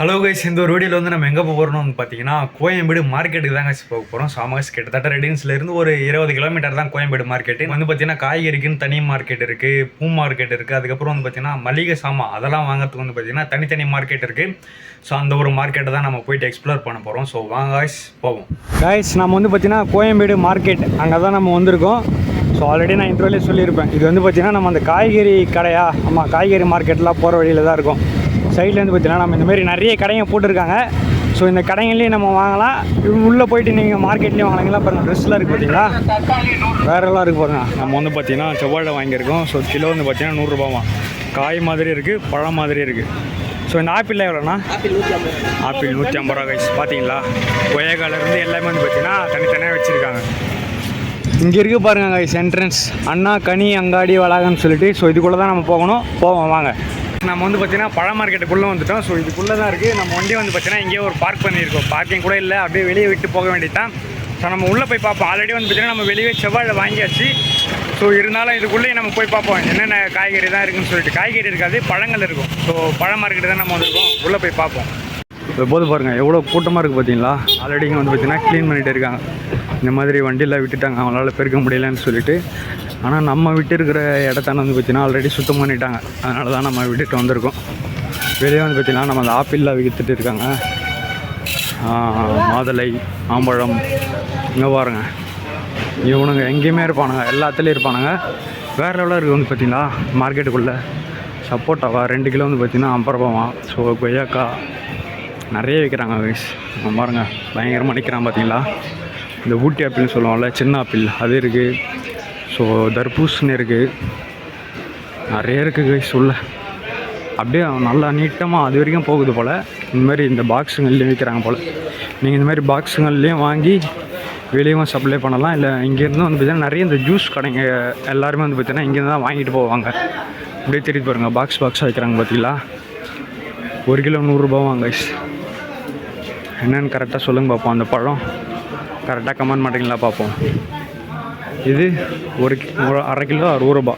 Hello guys, இந்த ஒரு வீடியோவில் வந்து நம்ம எங்கே போகிறோம்னு பார்த்தீங்கன்னா கோயம்பேடு மார்க்கெட்டுக்கு தான் கைஸ் போக போகிறோம். சாமாஸ் கிட்டத்தட்ட ரெடின்ஸ்லேருந்து ஒரு 20 கிலோமீட்டர் தான் கோயம்பேடு மார்க்கெட்டு. வந்து பார்த்தீங்கன்னா காய்கறிக்குன்னு தனி மார்க்கெட் இருக்குது, பூ மார்க்கெட் இருக்குது. அதுக்கப்புறம் வந்து பார்த்தீங்கன்னா மளிகை சாமான் அதெல்லாம் வாங்குறதுக்கு வந்து பார்த்தீங்கன்னா தனித்தனி மார்க்கெட் இருக்குது. ஸோ அந்த ஒரு மார்க்கெட்டை தான் நம்ம போயிட்டு எக்ஸ்ப்ளோர் பண்ண போகிறோம். ஸோ வாங்க கைஸ் போவோம். கைஸ், நம்ம வந்து பார்த்தீங்கன்னா கோயம்பேடு மார்க்கெட் அங்கே தான் நம்ம வந்திருக்கோம். ஸோ ஆல்ரெடி நான் இன்ட்ரோலே சொல்லியிருப்பேன், இது வந்து பார்த்தீங்கன்னா நம்ம அந்த காய்கறி கடையா, ஆமாம் காய்கறி மார்க்கெட்லாம் போகிற வழியில் தான் இருக்கும். சைட்லேருந்து பார்த்தீங்கன்னா நம்ம இந்த மாதிரி நிறைய கடைங்க போட்டிருக்காங்க. ஸோ இந்த கடைங்கள்லேயும் நம்ம வாங்கலாம், உள்ளே போயிட்டு நீங்கள் மார்க்கெட்லேயும் வாங்கலாங்களா. பாருங்கள் ட்ரெஸ்லாம் இருக்குது பார்த்தீங்களா, வேறெல்லாம் இருக்குது பாருங்கள். நம்ம வந்து பார்த்தீங்கன்னா செவ்வாழை வாங்கியிருக்கோம். ஸோ கிலோ வந்து பார்த்தீங்கன்னா 100 ரூபாவா. காய் மாதிரி இருக்குது, பழம் மாதிரி இருக்குது. ஸோ இந்த ஆப்பிள் எவ்வளோண்ணா? ஆப்பிள் 150 ரூபா கைஸ். பார்த்தீங்களா, கொய்யாக்காலேருந்து எல்லாமே வந்து பார்த்தீங்கன்னா தனித்தனியாக வச்சுருக்காங்க. இங்கே இருக்குது பாருங்கள் கைஸ் என்ட்ரன்ஸ், அண்ணா கனி அங்காடி வளாகம்னு சொல்லிட்டு. ஸோ இதுக்குள்ளே தான் நம்ம போவோம் வாங்க. நம்ம வந்து பார்த்தீங்கன்னா பழ மார்க்கெட்டுக்குள்ளே வந்துவிட்டோம். ஸோ இதுக்குள்ளே தான் இருக்குது. நம்ம வண்டி வந்து பார்த்தீங்கன்னா இங்கேயே ஒரு பார்க் பண்ணியிருக்கோம். பார்க்கிங் கூட இல்லை, அப்படியே வெளியே விட்டு போக வேண்டியது தான். ஸோ நம்ம உள்ளே போய் பார்ப்போம். ஆல்ரெடி வந்து பார்த்தீங்கன்னா நம்ம வெளியே செவ்வாழை வாங்கியாச்சு. ஸோ இருந்தாலும் இதுக்குள்ளேயே நம்ம போய் பார்ப்போம் என்னென்ன காய்கறி தான் இருக்குதுன்னு சொல்லிட்டு. காய்கறி இருக்காது, பழங்கள் இருக்கும். ஸோ பழ மார்க்கெட்டு தான் நம்ம வந்திருக்கோம், உள்ளே போய் பார்ப்போம். இப்போது பாருங்கள் எவ்வளோ கூட்டமாக இருக்குது பார்த்தீங்களா. ஆல்ரெடி இங்கே வந்து பார்த்தீங்கன்னா க்ளீன் பண்ணிகிட்டு இருக்காங்க. இந்த மாதிரி வண்டியெலாம் விட்டுட்டாங்க, அவங்களால பெருக்க முடியலன்னு சொல்லிட்டு. ஆனால் நம்ம விட்டு இருக்கிற இடத்தான வந்து பார்த்தீங்கன்னா ஆல்ரெடி சுத்தம் பண்ணிட்டாங்க. அதனால தான் நம்ம விட்டுட்டு வந்திருக்கோம். வெளியே வந்து பார்த்தீங்கன்னா நம்ம அந்த ஆப்பிள்லாம் விற்றுட்டு இருக்காங்க. மாதுளை, மாம்பழம். இங்கே பாருங்கள், இவனுங்க எங்கேயுமே இருப்பானுங்க, எல்லாத்துலேயும் இருப்பானுங்க. வேறு லெவலாக இருக்குது வந்து பார்த்தீங்களா மார்க்கெட்டுக்குள்ளே. சப்போட்டாவா 2 கிலோ வந்து பார்த்தீங்கன்னா 50 ரூபாவா. ஸோ கொய்யாக்கா நிறைய விற்கிறாங்க கைஸ். பாருங்கள் பயங்கரமாக நிற்கிறான் பார்த்தீங்களா. இந்த ஊட்டி ஆப்பிள்னு சொல்லுவோம்ல, சின்ன ஆப்பிள் அது இருக்குது. ஸோ தர்பூசணி இருக்குது, நிறைய இருக்குது கைஸ் உள்ள. அப்படியே நல்லா நீட்டமாக அது வரைக்கும் போகுது போல். இந்தமாதிரி இந்த பாக்ஸுங்கள்லேயும் விற்கிறாங்க போல். நீங்கள் இந்த மாதிரி பாக்ஸுங்கள்லேயும் வாங்கி வெளியும் சப்ளை பண்ணலாம். இல்லை இங்கேருந்து வந்து பார்த்தீங்கன்னா நிறைய இந்த ஜூஸ் கடைங்க எல்லாருமே வந்து பார்த்தீங்கன்னா இங்கேருந்து தான் வாங்கிட்டு போவாங்க. அப்படியே தெரியுது பாருங்கள், பாக்ஸாக வைக்கிறாங்க பார்த்தீங்களா. 1 கிலோ 100 ரூபாவாங்க கைஸ். என்னென்னு கரெக்டாக சொல்லுங்கள் பார்ப்போம். அந்த பழம் கரெக்டாக கமெண்ட் மாட்டிங்களா பார்ப்போம். இது ஒரு அரை கிலோ 60 ரூபா.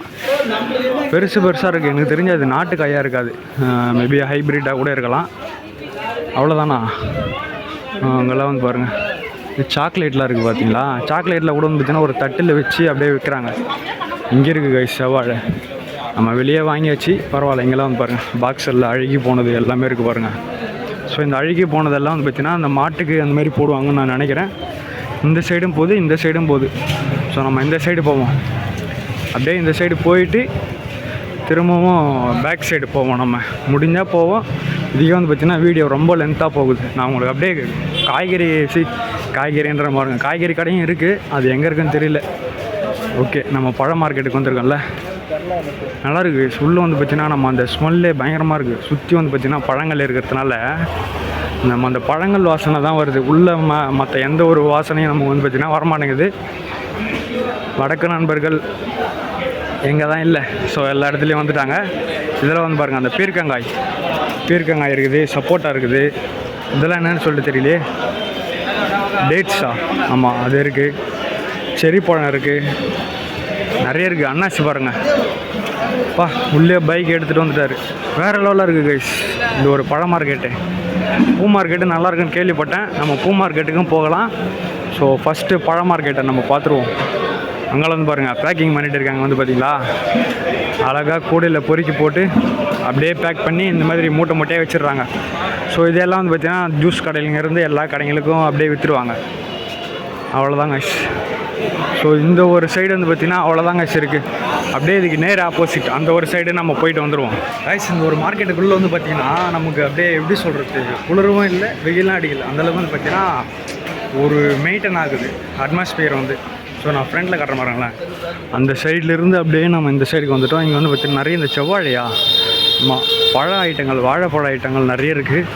பெருசாக இருக்குது. எனக்கு தெரிஞ்ச அது நாட்டு காயாக இருக்காது, மேபி ஹைப்ரிட்டாக கூட இருக்கலாம். அவ்வளோதானா. அங்கெல்லாம் வந்து பாருங்கள், இது சாக்லேட்லாம் இருக்குது பார்த்தீங்களா. சாக்லேட்டில் கூட வந்து பார்த்தீங்கன்னா ஒரு தட்டில் வச்சு அப்படியே விற்கிறாங்க. இங்கே இருக்குது கைஸ் செவ்வாழை. நம்ம வெளியே வாங்கியாச்சு, பரவாயில்ல. இங்கெல்லாம் வந்து பாருங்கள் பாக்ஸ் எல்லாம் அழுகி போனது எல்லாமே இருக்குது பாருங்கள். ஸோ இந்த அழுகி போனதெல்லாம் வந்து பார்த்தீங்கன்னா அந்த மாட்டுக்கு அந்த மாதிரி போடுவாங்கன்னு நான் நினைக்கிறேன். இந்த சைடும் போகுது, இந்த சைடும் போகுது. ஸோ நம்ம இந்த சைடு போவோம். அப்படியே இந்த சைடு போயிட்டு திரும்பவும் பேக் சைடு போவோம். நம்ம முடிஞ்சால் போவோம். இதுக்கே வந்து பார்த்திங்கன்னா வீடியோ ரொம்ப லென்த்தாக போகுது. நான் உங்களுக்கு அப்படியே காய்கறின்ற பாருங்க, காய்கறி கடையும் இருக்குது, அது எங்கே இருக்குதுன்னு தெரியல. ஓகே, நம்ம பழ மார்க்கெட்டுக்கு வந்திருக்கோம்ல, நல்லா இருக்குது. உள்ளே வந்து பார்த்திங்கன்னா நம்ம அந்த ஸ்மெல்லே பயங்கரமாக இருக்குது. சுற்றி வந்து பார்த்திங்கன்னா பழங்கள் இருக்கிறதுனால நம்ம அந்த பழங்கள் வாசனை தான் வருது. உள்ளே மற்ற எந்த ஒரு வாசனையும் நமக்கு வந்து பார்த்திங்கன்னா வரமாட்டேங்குது. வடக்கு நண்பர்கள் எங்கே தான் இல்லை. ஸோ எல்லா இடத்துலையும் வந்துட்டாங்க. இதில் வந்து பாருங்கள், அந்த பீர்க்கங்காய் இருக்குது, சப்போட்டா இருக்குது. இதெல்லாம் என்னென்னு சொல்லிட்டு தெரியலையே. டேட்ஸா, ஆமாம் அது இருக்குது. செரி பழம் இருக்குது, நிறைய இருக்குது. அன்னாசி பாருங்கள், உள்ளே பைக் எடுத்துகிட்டு வந்துட்டார். வேறு லெவலில் இருக்குது கைஸ். இது ஒரு பழ மார்க்கெட்டு. பூ மார்க்கெட்டு நல்லா இருக்குன்னு கேள்விப்பட்டேன். நம்ம பூ மார்க்கெட்டுக்கும் போகலாம். ஸோ ஃபஸ்ட்டு பழ மார்க்கெட்டை நம்ம பார்த்துருவோம். அங்கே வந்து பாருங்கள் பேக்கிங் பண்ணிகிட்டு இருக்காங்க. வந்து பார்த்திங்களா, அழகாக கூடையில் பொறுக்கி போட்டு அப்படியே பேக் பண்ணி இந்த மாதிரி மூட்டையாக வச்சிடுறாங்க. ஸோ இதெல்லாம் வந்து பார்த்திங்கன்னா ஜூஸ் கடையிலேருந்து எல்லா கடைங்களுக்கும் அப்படியே விற்றுருவாங்க. அவ்வளோதாங்க. ஸோ இந்த ஒரு சைடு வந்து பார்த்திங்கன்னா அவ்வளோதாங்க இருக்குது. அப்படியே இதுக்கு நேர் ஆப்போசிட் அந்த ஒரு சைடு நம்ம போயிட்டு வந்துடுவோம். ரைஸ், இந்த ஒரு மார்க்கெட்டுக்குள்ளே வந்து பார்த்திங்கன்னா நமக்கு அப்படியே எப்படி சொல்கிறது, குளிரவும் இல்லை வெயிலாம் அடிக்கல. அந்தளவுக்கு வந்து பார்த்திங்கன்னா ஒரு மெயின்டைன் ஆகுது அட்மாஸ்பியர் வந்து. ஸோ நான் ஃப்ரெண்டில் கட்டுற மாதிரிங்களேன், அந்த சைட்லேருந்து அப்படியே நம்ம இந்த சைடுக்கு வந்துவிட்டோம். இங்கே வந்து பார்த்திங்கன்னா நிறைய இந்த செவ்வாழையா, ஆமாம் பழ ஐட்டங்கள், வாழைப்பழ ஐட்டங்கள் நிறைய இருக்குது.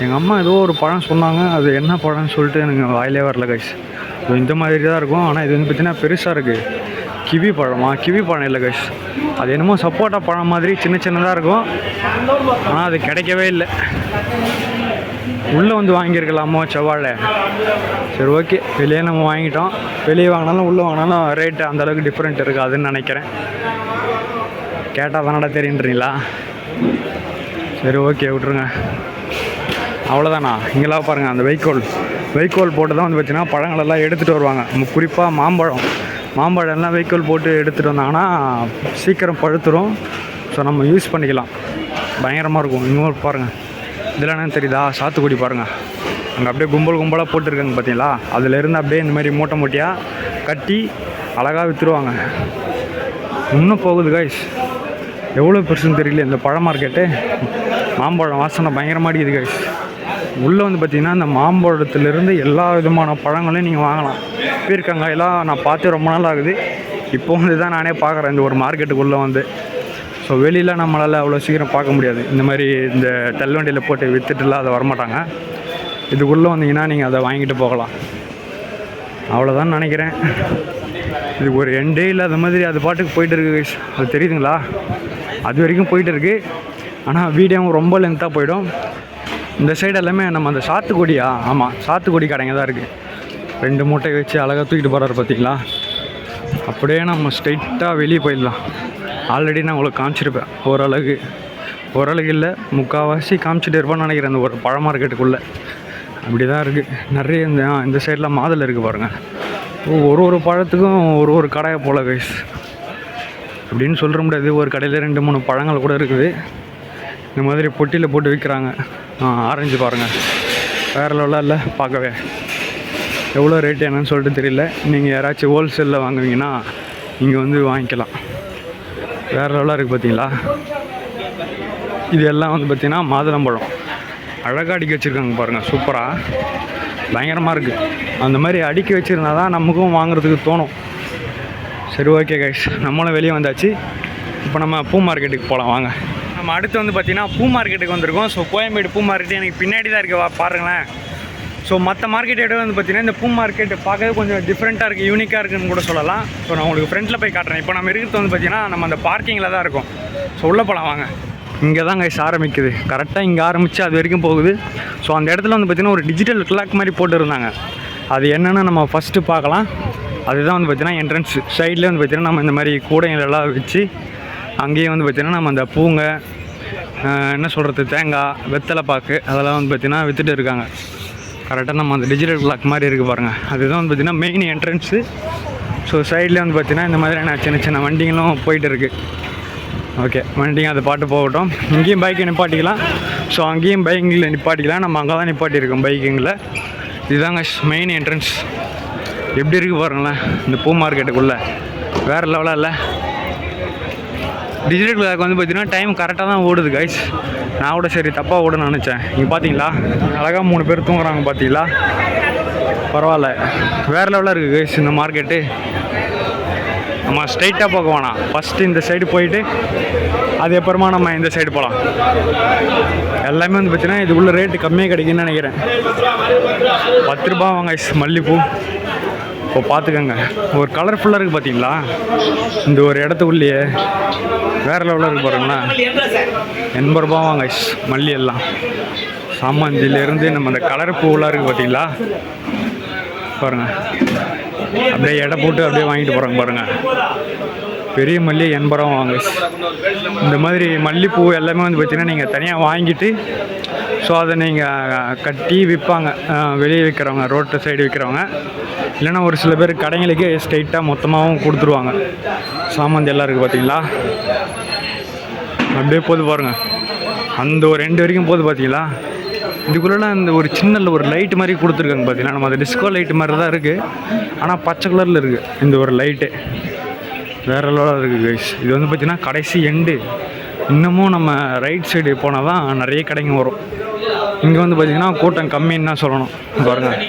எங்கள் அம்மா ஏதோ ஒரு பழம் சொன்னாங்க, அது என்ன பழம்னு சொல்லிட்டு எனக்கு வாயிலே வரல கைஸ். ஸோ இந்த மாதிரி தான் இருக்கும். ஆனால் இது வந்து பார்த்திங்கன்னா பெருசாக இருக்குது. கிவி பழம் இல்லை கைஸ், அது என்னமோ சப்போட்டா பழம் மாதிரி சின்னதாக இருக்கும். ஆனால் அது கிடைக்கவே இல்லை. உள்ளே வந்து வாங்கியிருக்கலாமோ செவ்வாழை. சரி ஓகே, வெளியே நம்ம வாங்கிட்டோம். வெளியே வாங்கினாலும் உள்ளே வாங்கினாலும் ரேட்டு அந்தளவுக்கு டிஃப்ரெண்ட் இருக்குது அதுன்னு நினைக்கிறேன். கேட்டால் தானடா தெரியுன்றீங்களா. சரி ஓகே, விட்ருங்க. அவ்வளோதானா? இங்கெல்லாம் பாருங்கள், அந்த வைக்கோல் போட்டு தான் வந்து பார்த்தீங்கன்னா பழங்களெல்லாம் எடுத்துகிட்டு வருவாங்க. குறிப்பாக மாம்பழம்லாம் வைக்கோல் போட்டு எடுத்துகிட்டு வந்தாங்கன்னா சீக்கிரம் பழுத்துரும். ஸோ நம்ம யூஸ் பண்ணிக்கலாம். பயங்கரமாக இருக்கும். இன்னொரு பாருங்கள், இதெல்லாம் என்னன்னு தெரியுதா? சாத்துக்குடி பாருங்கள். அங்கே அப்படியே கும்பலாக போட்டுருக்காங்க பார்த்தீங்களா? அதிலேருந்து அப்படியே இந்த மாதிரி மூட்டையாக கட்டி அழகாக விற்றுருவாங்க. இன்னும் போகுது கைஸ். எவ்வளோ பெருசுன்னு தெரியல இந்த பழ மார்க்கெட்டு. மாம்பழம் வாசனை பயங்கரமாக அடிக்குது கைஸ். உள்ளே வந்து பார்த்திங்கன்னா இந்த மாம்பழத்துலேருந்து எல்லா விதமான பழங்களையும் நீங்கள் வாங்கலாம். பீர்க்கங்காயெல்லாம் நான் பார்த்து ரொம்ப நாள் ஆகுது. இப்போ வந்து தான் நானே பார்க்குறேன் இந்த ஒரு மார்க்கெட்டுக்குள்ளே வந்து. ஸோ வெளியில் நம்மளால் அவ்வளோ சீக்கிரம் பார்க்க முடியாது. இந்த மாதிரி இந்த தள்ளுவண்டியில் போட்டு விற்றுட்டுலாம் அதை வரமாட்டாங்க. இதுக்குள்ளே வந்தீங்கன்னா நீங்கள் அதை வாங்கிட்டு போகலாம். அவ்வளோதான் நினைக்கிறேன். இது ஒரு எண்டே இல்லாத மாதிரி அது பாட்டுக்கு போயிட்டு இருக்குது கைஸ். அது தெரியுதுங்களா? அது வரைக்கும் போயிட்டு இருக்குது. ஆனால் வீடியோவும் ரொம்ப லென்த்தாக போயிடும். இந்த சைடு எல்லாமே நம்ம அந்த சாத்துக்குடியா, ஆமாம் சாத்துக்குடி கடைங்க தான் இருக்குது. 2 மூட்டை வச்சு அழகாக தூக்கிட்டு போகிறாரு பார்த்தீங்களா? அப்படியே நம்ம ஸ்ட்ரைட்டாக வெளியே போயிடலாம். ஆல்ரெடி நான் உங்களுக்கு காமிச்சிருப்பேன். ஓரளவுக்கு இல்லை, முக்கால்வாசி காமிச்சிட்டு இருப்பேன்னு நினைக்கிறேன். அந்த ஒரு பழ மார்க்கெட்டுக்குள்ளே அப்படி தான் இருக்குது. நிறைய இந்த சைடில் மாதுளை இருக்குது பாருங்கள். ஒரு பழத்துக்கும் ஒரு கடையை போல் கைஸ் அப்படின்னு சொல்ல முடியாது. ஒரு கடையில் 2-3 பழங்கள் கூட இருக்குது. இந்த மாதிரி பொட்டியில் போட்டு விற்கிறாங்க. ஆரஞ்சு பாருங்கள், வேறு லெவலில் இல்லை பார்க்கவே. எவ்வளோ ரேட்டு என்னன்னு சொல்லிட்டு தெரியல. நீங்கள் யாராச்சும் ஹோல்சேலில் வாங்குவீங்கன்னா இங்கே வந்து வாங்கிக்கலாம். வேறு லெவலாக இருக்குது பார்த்தீங்களா? இது எல்லாம் வந்து பார்த்திங்கன்னா மாதுளம்பழம் அழகாக அடுக்கி வச்சுருக்காங்க பாருங்கள். சூப்பராக பயங்கரமாக இருக்குது. அந்த மாதிரி அடுக்கி வச்சுருந்தா தான் நமக்கும் வாங்குறதுக்கு தோணும். சரி, ஓகே கைஸ், நம்மளும் வெளியே வந்தாச்சு. இப்போ நம்ம பூ மார்க்கெட்டுக்கு போகலாம் வாங்க. நம்ம அடுத்து வந்து பார்த்திங்கன்னா பூ மார்க்கெட்டுக்கு வந்திருக்கோம். ஸோ கோயம்பேடு பூ மார்க்கெட்டு எனக்கு பின்னாடி தான் இருக்குது, பாருங்களேன். ஸோ மற்ற மார்க்கெட்டோட வந்து பார்த்திங்கன்னா இந்த பூ மார்க்கெட்டு பார்க்கவே கொஞ்சம் டிஃப்ரெண்ட்டாக இருக்குது, யூனிக்காக இருக்குதுன்னு கூட சொல்லலாம். ஸோ நான் உங்களுக்கு ஃப்ரண்ட்டில் போய் காட்டுறேன். இப்போ நம்ம இருக்கிறது வந்து பார்த்திங்கன்னா நம்ம அந்த பார்க்கிங்கில் தான் இருக்கும். ஸோ உள்ளே போகலாம் வாங்க. இங்கே தான் கைஸ் ஆரம்பிக்குது. கரெக்டாக இங்கே ஆரம்பித்து அது வரைக்கும் போகுது. ஸோ அந்த இடத்துல வந்து பார்த்திங்கன்னா ஒரு டிஜிட்டல் கிளாக் மாதிரி போட்டுருந்தாங்க. அது என்னென்னு நம்ம ஃபஸ்ட்டு பார்க்கலாம். அதுதான் வந்து பார்த்திங்கன்னா என்ட்ரன்ஸ். சைட்லேயே வந்து பார்த்திங்கன்னா நம்ம இந்த மாதிரி கூடைங்களெல்லாம் வச்சு அங்கேயே வந்து பார்த்திங்கன்னா நம்ம அந்த பூங்க என்ன சொல்கிறது, தேங்காய், வெத்தலை பாக்கு அதெல்லாம் வந்து பார்த்திங்கன்னா விற்றுட்டு இருக்காங்க. கரெக்டாக நம்ம அந்த டிஜிட்டல் கிளாக் மாதிரி இருக்குது பாருங்கள். அதுதான் வந்து பார்த்திங்கன்னா மெயின் என்ட்ரன்ஸு. ஸோ சைட்லேயே வந்து பார்த்திங்கன்னா இந்த மாதிரியான சின்ன வண்டிங்களும் போயிட்டு இருக்குது. ஓகே, வண்டிங்க அதை பாட்டு போகட்டும். இங்கேயும் பைக்கை நிப்பாட்டிக்கலாம். ஸோ அங்கேயும் பைக்கில் நிப்பாட்டிக்கலாம். நம்ம அங்கே தான் நிப்பாட்டியிருக்கோம் பைக்கிங்கில். இதுதாங்க மெயின் என்ட்ரன்ஸ். எப்படி இருக்குது பாருங்களேன் இந்த பூ மார்க்கெட்டுக்குள்ளே. வேறு லெவலாக இல்லை. டிஜிட்டல் கிளாக் வந்து பார்த்திங்கன்னா டைம் கரெக்டாக தான் ஓடுது கைஸ். நான் கூட சரி தப்பாக ஓடுன்னு நினச்சேன். இங்கே பார்த்தீங்களா அழகாக 3 பேர் தூங்குறாங்க பார்த்தீங்களா? பரவாயில்ல, வேறு லெவலாக இருக்குது கைஸ் இந்த மார்க்கெட்டு. நம்ம ஸ்ட்ரைட்டாக போக வேணாம், ஃபஸ்ட்டு இந்த சைடு போயிட்டு அதுக்கப்புறமா நம்ம இந்த சைடு போகலாம். எல்லாமே வந்து பார்த்திங்கன்னா இதுக்குள்ளே ரேட்டு கம்மியாக கிடைக்குன்னு நினைக்கிறேன். 10 ரூபா வாங்க மல்லிகைப்பூ. இப்போ பார்த்துக்கோங்க, ஒரு கலர்ஃபுல்லாக இருக்குது பார்த்தீங்களா? இந்த ஒரு இடத்துக்குள்ளேயே வேறு லெவலில் இருக்குது பாருங்களேன். 80 ரூபா வாங்க மல்லி எல்லாம். சாமந்தியிலேருந்து நம்ம அந்த கலர் பூவெலாம் இருக்குது பார்த்தீங்களா? பாருங்கள், அப்படியே எடை போட்டு அப்படியே வாங்கிட்டு போகிறாங்க பாருங்கள். பெரிய மல்லி 80 ரூபா வாங்க. இந்த மாதிரி மல்லிப்பூ எல்லாமே வந்து பார்த்திங்கன்னா நீங்கள் தனியாக வாங்கிட்டு ஸோ அதை நீங்கள் கட்டி விற்பாங்க வெளியே விற்கிறவங்க, ரோட்டு சைடு விற்கிறவங்க. இல்லைன்னா ஒரு சில பேர் கடைங்களுக்கு ஸ்ட்ரைட்டாக மொத்தமாகவும் கொடுத்துருவாங்க. சாமந்தி எல்லாம் இருக்குது பார்த்தீங்களா? அப்படியே போது பாருங்கள், அந்த ஒரு 2 வரைக்கும் போது பார்த்தீங்களா? இதுக்குள்ளே அந்த ஒரு சின்ன ஒரு லைட்டு மாதிரி கொடுத்துருக்காங்க பார்த்தீங்கன்னா. நம்ம அந்த டிஸ்கோ லைட்டு மாதிரி தான் இருக்குது, ஆனால் பச்சை கலரில் இருக்குது இந்த ஒரு லைட்டு. வேறு லெவலாக இருக்குது கைஸ். இது வந்து பார்த்திங்கன்னா கடைசி எண்டு. இன்னமும் நம்ம ரைட் சைடு போனால் தான் நிறைய கடைங்க வரும். இங்கே வந்து பார்த்திங்கன்னா கூட்டம் கம்மின்னு தான் சொல்லணும். பாருங்கள்,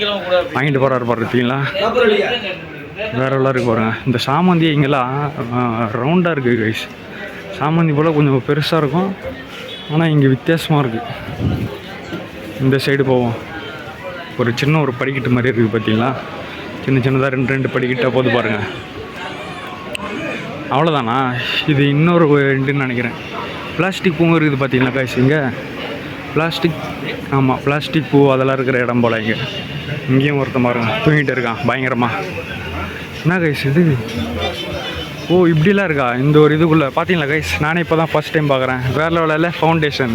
வாங்கிட்டு போகிறாரு பார்த்தீங்களா? வேறு லெவலாக இருக்குது பாருங்கள். இந்த சாமந்தி இங்கெல்லாம் ரவுண்டாக இருக்குது கைஸ். சாமந்தி போல் கொஞ்சம் பெருசாக இருக்கும், ஆனால் இங்கே வித்தியாசமாக இருக்குது. இந்த சைடு போவோம். ஒரு சின்ன ஒரு படிக்கட்டு மாதிரி இருக்குது பார்த்தீங்களா? சின்னதாக 2 படிக்கிட்டால் போது பாருங்கள். அவ்வளோதானா? இது இன்னொரு ரெண்டுன்னு நினைக்கிறேன். பிளாஸ்டிக் பூவும் இருக்குது பார்த்தீங்களா கைஸ்? இங்கே பிளாஸ்டிக், ஆமாம் பிளாஸ்டிக் பூ அதெல்லாம் இருக்கிற இடம் போல். இங்கேயும் ஒருத்தன் பாருங்க தூங்கிட்டு இருக்கான் பயங்கரமாக. என்ன கைஸ் இது? ஓ இப்படிலாம் இருக்கா இந்த ஒரு இதுக்குள்ளே? பார்த்தீங்களா கைஸ்? நானே இப்போ தான் ஃபஸ்ட் டைம் பார்க்குறேன். வேறு லெவலில் ஃபவுண்டேஷன்